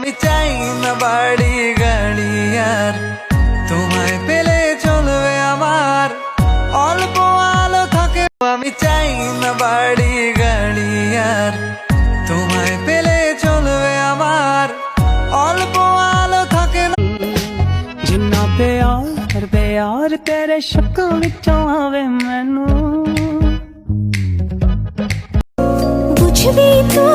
আমি চাই না বাড়ি গাড়ি আর তোমায় পেলে চলবে আমার অল্প আলো থাকে। আমি চাই না বাড়ি গাড়ি আর তোমায় পেলে চলবে আমার অল্প আলো থাকে না। जिन्ना प्यार तेरे शक्ल विचों आवे मैनू कुछ भी तू